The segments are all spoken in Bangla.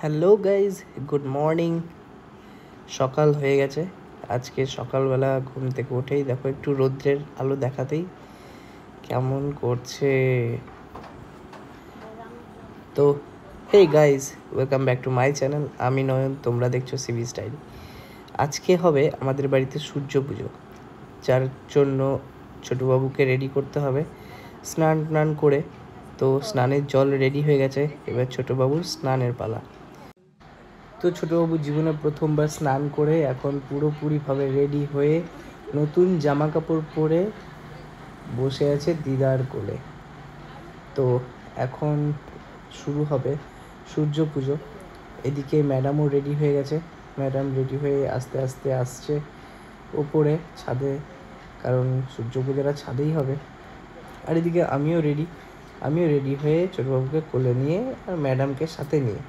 Hello guys, good morning. সকাল হয়ে গেছে। আজকে সকালবেলা ঘুম থেকে উঠেই দেখো একটু রৌদ্রের আলো দেখাতেই কেমন করছে। তো hey guys, welcome back to my channel. আমি নয়ন, তোমরা দেখছো সিভি স্টাইল। আজকে হবে আমাদের বাড়িতে সূর্য পুজো, যার জন্য ছোটোবাবুকে রেডি করতে হবে স্নান টান করে। তো স্নানের জল রেডি হয়ে গেছে, এবার ছোটোবাবুর স্নানের পালা। তো ছোটোবাবু জীবনে প্রথমবার স্নান করে এখন পুরোপুরিভাবে রেডি হয়ে নতুন জামা কাপড় পরে বসে আছে দিদার কোলে। তো এখন শুরু হবে সূর্য পুজো। এদিকে ম্যাডামও রেডি হয়ে গেছে। ম্যাডাম রেডি হয়ে আস্তে আস্তে আসছে ওপরে ছাদে, কারণ সূর্য পুজোটা ছাদেই হবে। আর এদিকে আমিও রেডি হয়ে ছোটোবাবুকে কোলে নিয়ে আর ম্যাডামকে সাথে নিয়ে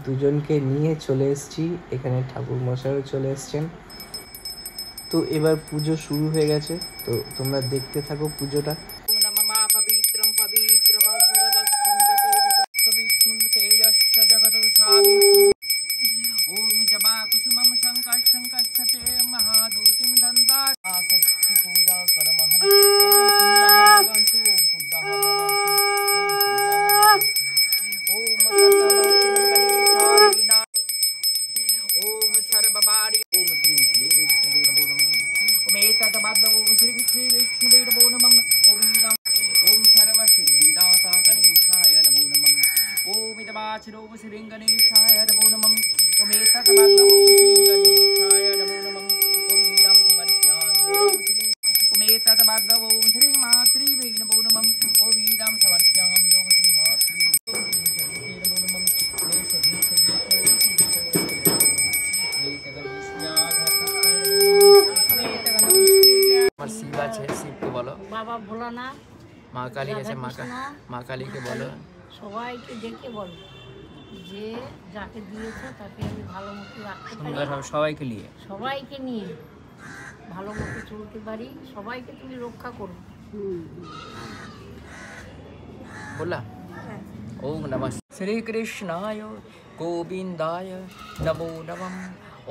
দুজনকে নিয়ে চলে এসেছি এখানে। ঠাকুর মশাইও চলে এসছেন। তো এবার পুজো শুরু হয়ে গেছে, তো তোমরা দেখতে থাকো পুজোটা। শিব আছে, শিবকে বলো। বাবা ভোলানাথ, মা কালী আছে, মা কালীকে বলো। সবাইকে ডেকে বলো যে যাকে দিয়েছো তাকে আমি ভালো মতো রাখতে পারি, সুন্দরভাবে সবাইকে নিয়ে ভালো মতো চলতে পারি, সবাইকে তুমি রক্ষা করো। বললা ওম নমঃ শ্রী কৃষ্ণায় গোবিন্দায় নমো নমঃ।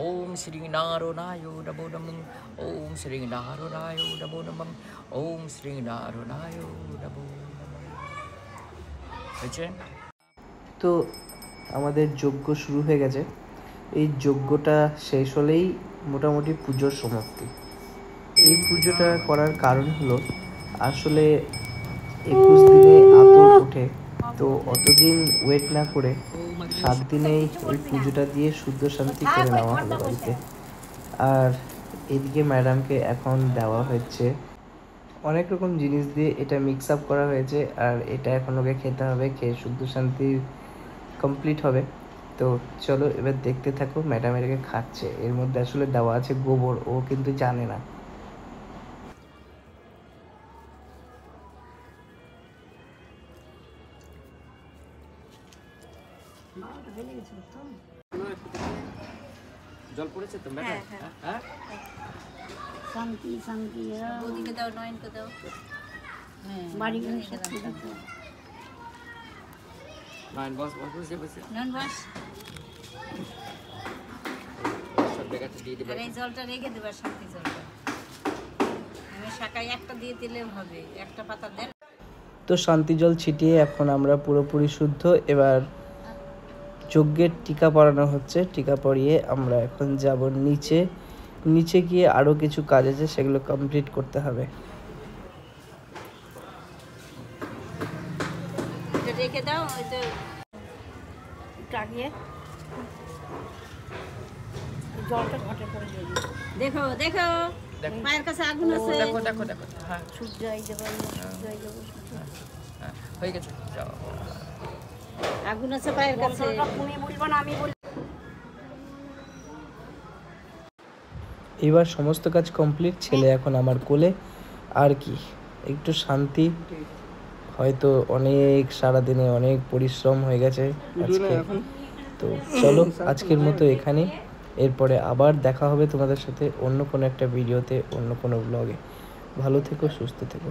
ওম শ্রী নারায়ণায় নমো নমঃ। ওম শ্রী নারায়ণায় নমো নমঃ। ওম শ্রী নারায়ণায় নমো নমঃ। তো আমাদের যজ্ঞ শুরু হয়ে গেছে। এই যজ্ঞটা শেষ হলেই মোটামুটি পুজোর সমাপ্তি। এই পুজোটা করার কারণ হলো, আসলে 21 দিনে আতর ওঠে, তো অতদিন ওয়েট না করে 7 দিনেই ওই পুজোটা দিয়ে শুদ্ধ শান্তি করে নেওয়া হলো বাড়িতে। আর এদিকে ম্যাডামকে এখন দেওয়া হচ্ছে অনেক রকম জিনিস দিয়ে, এটা মিক্স আপ করা হয়েছে আর এটা এখন ওকে খেতে হবে, খেয়ে শুদ্ধ শান্তি কমপ্লিট হবে। তো চলো এবার দেখতে থাকো ম্যাডাম এটাকে খাচ্ছে। এর মধ্যে আসলে দেওয়া আছে গোবর, ও কিন্তু জানে না। জল পড়েছে তো ম্যাডাম? হ্যাঁ, শান্তি শান্তি ওদিকে দাও, নয়নকে দাও। হ্যাঁ, বাড়ি গিয়ে শান্তি দাও। নয়ন বস বসে নয়ন বস। সব জায়গাতে দিয়ে দিবা। আর এই জলটা রেখে দেবা, শান্তি জলটা আমি শাকায় একটা দিয়ে দিলে হবে, একটা পাতা দেন। তো শান্তি জল ছিটিয়ে এখন আমরা পুরোপুরি শুদ্ধ। এবার যজ্ঞের টিকা পরানো হচ্ছে। টিকা পরিয়ে আমরা এখন যাব নিচে গিয়ে আরও কিছু কাজ আছে, সেগুলো কমপ্লিট করতে হবে। রেখে দাও, ওইটা টাঙিয়ে জলটা ঘটে পড়ে দিয়ে দিই। দেখো দেখো পায়ের কাছে আগুন আছে, দেখো দেখো দেখো। হ্যাঁ, সূর্যাই দেবো, সূর্যাই দেবো। হ্যাঁ, হয়ে গেছে, যাও। আগুন আছে পায়ের কাছে, তুমি বলবো না আমি বলি। এবার সমস্ত কাজ কমপ্লিট, ছেলে এখন আমার কোলে। আর কি একটু শান্তি। হয়তো অনেক সারাদিনে অনেক পরিশ্রম হয়ে গেছে আজকে। তো চলো আজকের মতো এখানে, এরপরে আবার দেখা হবে তোমাদের সাথে অন্য কোনো একটা ভিডিওতে, অন্য কোনো ব্লগে। ভালো থেকো, সুস্থ থেকো।